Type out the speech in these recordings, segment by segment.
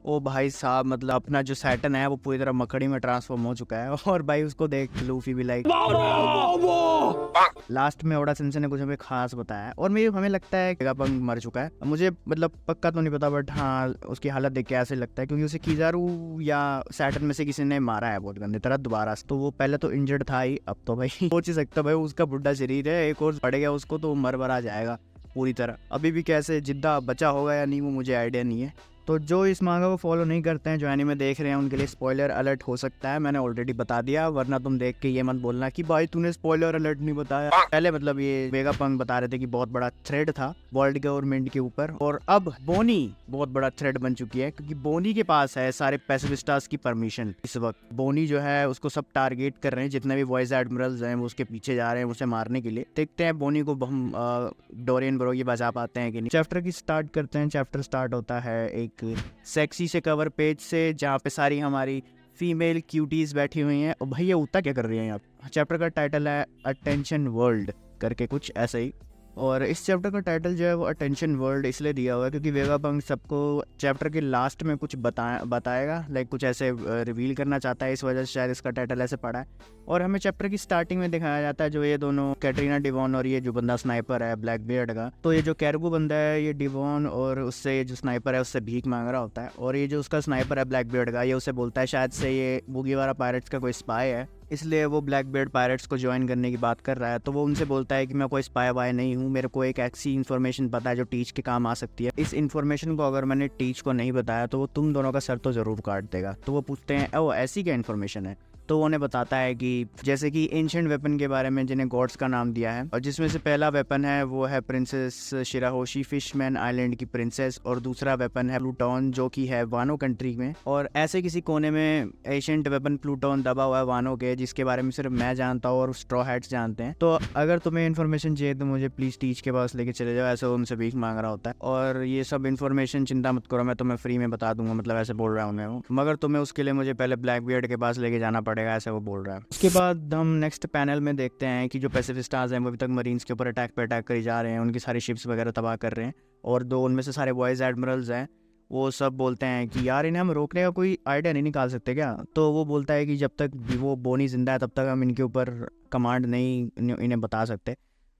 ओ भाई साहब, मतलब अपना जो सैटर्न है वो पूरी तरह मकड़ी में ट्रांसफॉर्म हो चुका है। और भाई उसको देख लूफी भी लाइक लास्ट में ओडा सेंसे ने कुछ हमें खास बताया, और मेरे हमें लगता है कि वेगापंक मर चुका है। मुझे मतलब पक्का तो नहीं पता, बट हाँ उसकी हालत देख के ऐसे लगता है, क्योंकि उसे किजारू या सैटर्न में से किसी ने मारा है बहुत गंदे तरह दोबारा। तो वो पहले तो इंजर्ड था ही, अब तो भाई सोच ही सकता भाई, उसका बुढ़ा शरीर है, एक और पड़ गया उसको तो मर आ जाएगा पूरी तरह। अभी भी कैसे जिद्दा बचा होगा या नहीं वो मुझे आइडिया नहीं है। तो जो इस मांगा को फॉलो नहीं करते हैं, जो एनीमे देख रहे हैं, उनके लिए स्पॉइलर अलर्ट हो सकता है। मैंने ऑलरेडी बता दिया, वरना तुम देख के ये मत बोलना कि भाई तूने स्पॉइलर अलर्ट नहीं बताया। पहले मतलब ये वेगापंक बता रहे थे कि बहुत बड़ा थ्रेड था वर्ल्ड गवर्नमेंट के ऊपर, और अब बोनी बहुत बड़ा थ्रेड बन चुकी है, क्योंकि बोनी के पास है सारे पैसिफिक स्टार्स की परमिशन। इस वक्त बोनी जो है उसको सब टारगेट कर रहे हैं, जितने भी वॉइस एडमिरल्स हैं वो उसके पीछे जा रहे हैं उसे मारने के लिए। देखते हैं बोनी को हम डोरियन ब्रोगी बचा पाते हैं कि नहीं। चैप्टर की स्टार्ट करते हैं। चैप्टर स्टार्ट होता है एक सेक्सी से कवर पेज से, जहाँ पे सारी हमारी फीमेल क्यूटीज बैठी हुई हैं। और भाई ये उतना क्या कर रही हैं यहाँ। चैप्टर का टाइटल है अटेंशन वर्ल्ड करके कुछ ऐसे ही, और इस चैप्टर का टाइटल जो है वो अटेंशन वर्ल्ड इसलिए दिया हुआ है क्योंकि वेगापंक सबको चैप्टर के लास्ट में कुछ बताएगा, लाइक कुछ ऐसे रिवील करना चाहता है, इस वजह से शायद इसका टाइटल ऐसे पड़ा है। और हमें चैप्टर की स्टार्टिंग में दिखाया जाता है जो ये दोनों कैटरीना डिवॉन और ये जो बंदा स्नाइपर है ब्लैक बियर्ड का, तो ये जो कैरगू बंदा है ये डिवॉन और उससे ये जो स्नाइपर है उससे भीख मांग रहा होता है, और ये जो उसका स्नाइपर है ब्लैक बियर्ड का, ये उसे बोलता है शायद से ये मुगीवारा पायरेट्स का कोई स्पाई है, इसलिए वो ब्लैक बियर्ड पायरेट्स को ज्वाइन करने की बात कर रहा है। तो वो उनसे बोलता है कि मैं कोई स्पाई वाई नहीं हूँ, मेरे को एक ऐसी इन्फॉर्मेशन पता है जो टीच के काम आ सकती है। इस इन्फॉर्मेशन को अगर मैंने टीच को नहीं बताया तो वो तुम दोनों का सर तो जरूर काट देगा। तो वो पूछते हैं ओ ऐसी क्या इन्फॉर्मेशन है। तो वो उन्हें बताता है कि जैसे कि एंशिएंट वेपन के बारे में जिन्हें गॉड्स का नाम दिया है, और जिसमें से पहला वेपन है वो है प्रिंसेस शिराहोशी फिशमैन आइलैंड की प्रिंसेस, और दूसरा वेपन है प्लूटोन जो कि है वानो कंट्री में। और ऐसे किसी कोने में एंशिएंट वेपन प्लूटोन दबा हुआ है वानो के, जिसके बारे में सिर्फ मैं जानता हूँ और स्ट्रॉ हैट्स जानते हैं। तो अगर तुम्हें इन्फॉर्मेशन चाहिए तो मुझे प्लीज टीच के पास लेके चले जाओ, ऐसे वो उनसे भीख मांग रहा होता है। और ये सब इन्फॉर्मेशन चिंता मत करो, मैं तुम्हें फ्री में बता दूंगा, मतलब ऐसे बोल रहा हूँ मैं वो, मगर तुम्हें उसके लिए मुझे पहले ब्लैक बियर्ड के पास लेके जाना पड़ेगा, ऐसे वो बोल रहा है। उसके बाद हम नेक्स्ट पैनल में देखते हैं कि जो पैसिफिक स्टार्स हैं वो अभी तक मरीन्स के ऊपर अटैक पे अटैक करी जा रहे हैं, उनकी सारी शिप्स वगैरह तबाह कर रहे हैं, और दो उनमें से सारे वॉइस एडमिरल्स हैं वो सब बोलते हैं कि यार इन्हें हम रोकने का कोई आइडिया नहीं निकाल सकते क्या। तो वो बोलता है कि जब तक वो बोनी जिंदा है तब तक हम इनके ऊपर कमांड नहीं इन्हें बता सकते,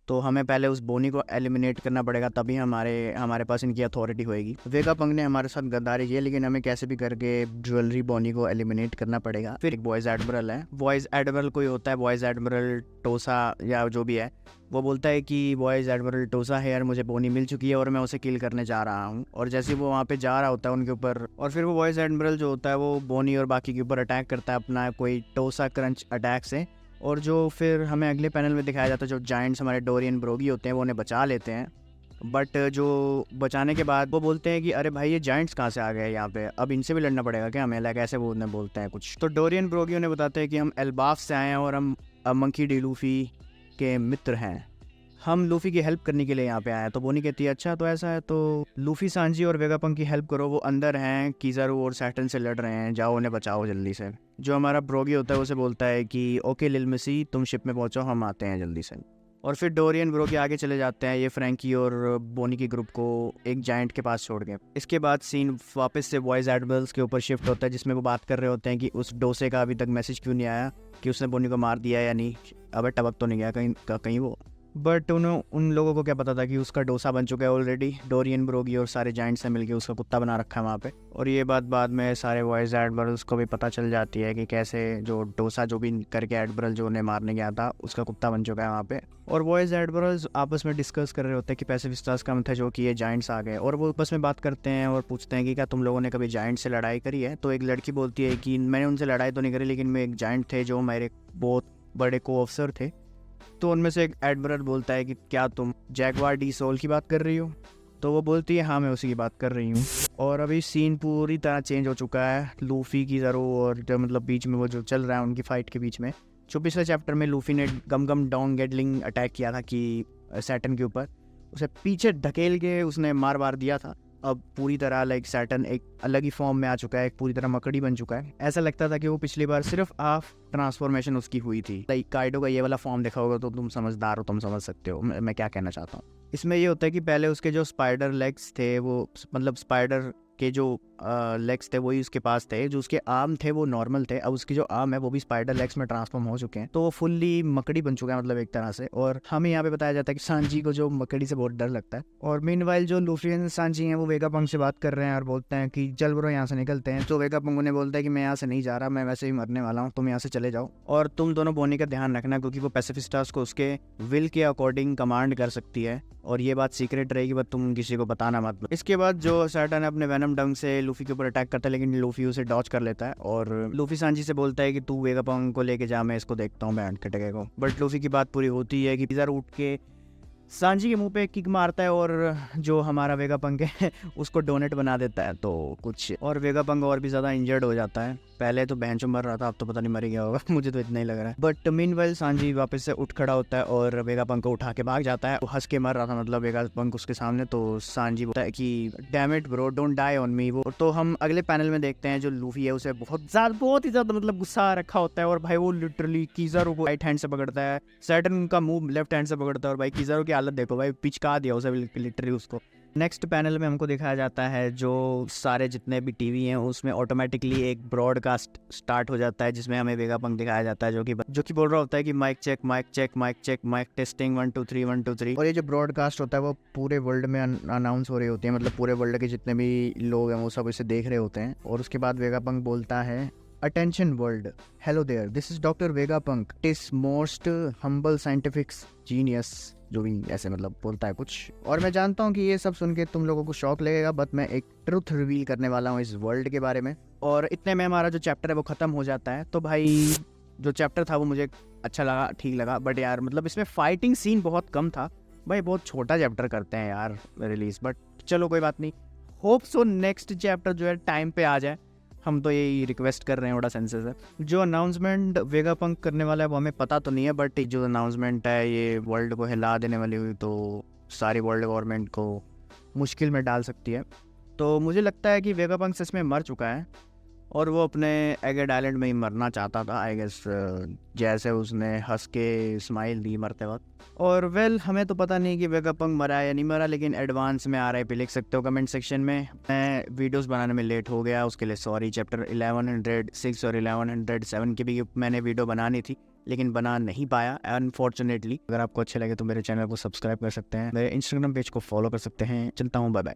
तो हमें पहले उस बोनी को एलिमिनेट करना पड़ेगा, तभी हमारे पास इनकी अथॉरिटी होएगी। वेगापंक ने हमारे साथ गद्दारी की है, लेकिन हमें कैसे भी करके ज्वेलरी बोनी को एलिमिनेट करना पड़ेगा। फिर एक वॉइस एडमिरल है, वॉइस एडमिरल कोई होता है वॉइस एडमिरल टोसा या जो भी है, वो बोलता है कि वॉइस एडमिरल टोसा है यार, मुझे बोनी मिल चुकी है और मैं उसे किल करने जा रहा हूँ। और जैसे वो वहाँ पे जा रहा होता है उनके ऊपर, और फिर वो वॉइस एडमिरल जो होता है वो बोनी और बाकी के ऊपर अटैक करता है अपना कोई टोसा क्रंच अटैक से, और जो फिर हमें अगले पैनल में दिखाया जाता है जो जायंट्स हमारे डोरियन ब्रोगी होते हैं वो उन्हें बचा लेते हैं। बट जो बचाने के बाद वो बोलते हैं कि अरे भाई ये जायंट्स कहाँ से आ गए यहाँ पे, अब इनसे भी लड़ना पड़ेगा क्या हमें, लाइक ऐसे वो उन्हें बोलते हैं कुछ। तो डोरियन ब्रोगी उन्हें बताते हैं कि हम एल्बाफ से आए हैं और हम मंकी डी लूफी के मित्र हैं, हम लूफी की हेल्प करने के लिए यहाँ पे आए हैं। तो बोनी कहती है अच्छा तो ऐसा है, तो लूफी सांजी और वेगापंक की हेल्प करो, वो अंदर हैं किजारू और सैटर्न से लड़ रहे हैं, जाओ उन्हें बचाओ जल्दी से। जो हमारा ब्रोगी होता है उसे बोलता है कि ओके लिल मिसी तुम शिप में पहुंचो, हम आते हैं जल्दी से। और फिर डोरियन ब्रोगी आगे चले जाते हैं ये फ्रैंकी और बोनी की ग्रुप को एक जायंट के पास छोड़ के। इसके बाद सीन वापस से वॉइस एडमिरल्स के ऊपर शिफ्ट होता है, जिसमें वो बात कर रहे होते हैं कि उस डोसे का अभी तक मैसेज क्यों नहीं आया कि उसने बोनी को मार दिया या नहीं, अब टपक तो नहीं गया कहीं वो। बट उन लोगों को क्या पता था कि उसका डोसा बन चुका है ऑलरेडी, डोरियन ब्रोगी और सारे जाइंट्स ने मिलकर उसका कुत्ता बना रखा है वहाँ पे। और ये बात बाद में सारे वॉइस एडमिरल्स को भी पता चल जाती है कि कैसे जो डोसा जो भी करके एडमिरल जो उन्हें मारने गया था उसका कुत्ता बन चुका है वहाँ पे। और वॉइस एडमिरल्स आपस में डिस्कस कर रहे होते हैं कि पैसिफिक स्टार्स का मतलब जो कि ये जाइंट्स आ गए, और वो आपस में बात करते हैं और पूछते हैं कि क्या तुम लोगों ने कभी जाइंट से लड़ाई करी है। तो एक लड़की बोलती है कि मैंने उनसे लड़ाई तो नहीं करी, लेकिन मैं एक जाइंट थे जो मेरे बहुत बड़े को ऑफिसर थे। तो उनमें से एक एडमिरल बोलता है कि क्या तुम जैगवार डी सोल की बात कर रही हो। तो वो बोलती है हाँ मैं उसी की बात कर रही हूँ। और अभी सीन पूरी तरह चेंज हो चुका है लूफी की जरूर, और जो मतलब बीच में वो जो चल रहा है उनकी फाइट के बीच में। जो पिछले चैप्टर में लूफी ने गम डोंग गेटलिंग अटैक किया था कि सैटर्न के ऊपर, उसे पीछे ढकेल के उसने मार दिया था। अब पूरी तरह लाइक सैटर्न एक अलग ही फॉर्म में आ चुका है, एक पूरी तरह मकड़ी बन चुका है। ऐसा लगता था कि वो पिछली बार सिर्फ हाफ ट्रांसफॉर्मेशन उसकी हुई थी। लाइक काइडो का ये वाला फॉर्म देखा होगा तो तुम समझदार हो, तुम समझ सकते हो मैं क्या कहना चाहता हूँ। इसमें ये होता है कि पहले उसके जो स्पाइडर लेग्स थे वो मतलब स्पाइडर के जो लेग्स थे वही उसके पास थे, जो उसके आर्म थे वो नॉर्मल थे, अब उसकी जो आर्म है वो भी स्पाइडर लेग्स में ट्रांसफॉर्म हो चुके हैं, तो वो फुल्ली मकड़ी बन चुका है मतलब एक तरह से। और हमें यहाँ पे बताया जाता है कि सांजी को जो मकड़ी से बहुत डर लगता है। और मीनवाइल जो लूफी एंड सांजी हैं वो वेगापंक से बात कर रहे हैं और बोलते हैं कि चल ब्रो यहाँ से निकलते हैं। तो वेगापंक उन्हें बोलता है कि मैं यहाँ से नहीं जा रहा, मैं वैसे ही मरने वाला हूँ, तुम यहाँ से चले जाओ और तुम दोनों बोनी का ध्यान रखना, क्योंकि वो पैसिफिस्टास को उसके विल के अकॉर्डिंग कमांड कर सकती है और ये बात सीक्रेट रहेगी, बट तुम किसी को बताना मत। इसके बाद जो सैटर्न अपने वेनम डंग से लूफी के ऊपर अटैक करता है, लेकिन लूफी उसे डॉच कर लेता है और लूफी सांजी से बोलता है कि तू वेगापंक को लेके जा, मैं इसको देखता हूँ बैंड कटेगा को। बट लूफी की बात पूरी होती है कि किज़ार उठ के सांजी के मुंह पे किक मारता है और जो हमारा वेगापंक है उसको डोनेट बना देता है, तो कुछ और वेगापंक और भी ज़्यादा इंजर्ड हो जाता है। पहले तो बहनचो मर रहा था, अब तो पता नहीं मर गया होगा मुझे तो इतना ही लग रहा है। बट मीनवाइल सांजी वापस से उठ खड़ा होता है और वेगापंक को उठा के भाग जाता है। वो हंस के मर रहा था मतलब वेगापंक उसके सामने, तो सांजी बोलता है कि damn it bro don't die on me. वो तो हम अगले पैनल में देखते हैं जो लूफी है उसे बहुत ही ज्यादा मतलब गुस्सा रखा होता है और भाई वो लिटरली किज़ारू को राइट हैंड से पकड़ता है, सैटर्न का मुंह लेफ्ट हैंड से पकड़ता है और भाई किज़ारू की हालत देखो भाई, पिचका दिया उसे लिटरली उसको। नेक्स्ट पैनल में हमको दिखाया जाता है जो सारे जितने भी टीवी हैं उसमें ऑटोमेटिकली एक ब्रॉडकास्ट स्टार्ट हो जाता है, जिसमें हमें वेगापंक दिखाया जाता है जो कि बोल रहा होता है कि mic check mic check mic check mic testing 1 2 3 1 2 3। और ये जो ब्रॉडकास्ट होता है वो पूरे वर्ल्ड में अनाउंस हो रही होती है, मतलब पूरे वर्ल्ड के जितने भी लोग हैं वो सब इसे देख रहे होते हैं। और उसके बाद वेगापंक बोलता है attention world, hello there, this is doctor Vegapunk, it is most humble scientific genius, जो भी ऐसे मतलब बोलता है कुछ। और मैं जानता हूँ कि ये सब सुन के तुम लोगों को शौक लगेगा, बट मैं एक ट्रुथ रिवील करने वाला हूँ इस वर्ल्ड के बारे में। और इतने में हमारा जो चैप्टर है वो खत्म हो जाता है। तो भाई जो चैप्टर था वो मुझे अच्छा लगा, ठीक लगा, बट यार मतलब इसमें फाइटिंग सीन बहुत कम था भाई, बहुत छोटा चैप्टर करते हैं यार रिलीज, बट चलो कोई बात नहीं। होप सो नेक्स्ट चैप्टर जो है टाइम पे आ जाए, हम तो यही रिक्वेस्ट कर रहे हैं, बड़ा सेंसेस है। जो अनाउंसमेंट वेगापंक करने वाला है वो हमें पता तो नहीं है, बट जो अनाउंसमेंट है ये वर्ल्ड को हिला देने वाली हुई, तो सारी वर्ल्ड गवर्नमेंट को मुश्किल में डाल सकती है। तो मुझे लगता है कि वेगापंक इसमें मर चुका है और वो अपने एगेड आइलैंड में ही मरना चाहता था आई गेस, जैसे उसने हंस के स्माइल दी मरते वक्त। और वेल हमें तो पता नहीं कि वेगापंक मरा है या नहीं मरा, लेकिन एडवांस में RIP लिख सकते हो कमेंट सेक्शन में। मैं वीडियोस बनाने में लेट हो गया, उसके लिए सॉरी। चैप्टर 1106 और 1107 की भी मैंने वीडियो बनानी थी लेकिन बना नहीं पाया अनफॉर्चुनेटली। अगर आपको अच्छे लगे तो मेरे चैनल को सब्सक्राइब कर सकते हैं, मेरे इंस्टाग्राम पेज को फॉलो कर सकते हैं। चलता हूँ, बाय बाय।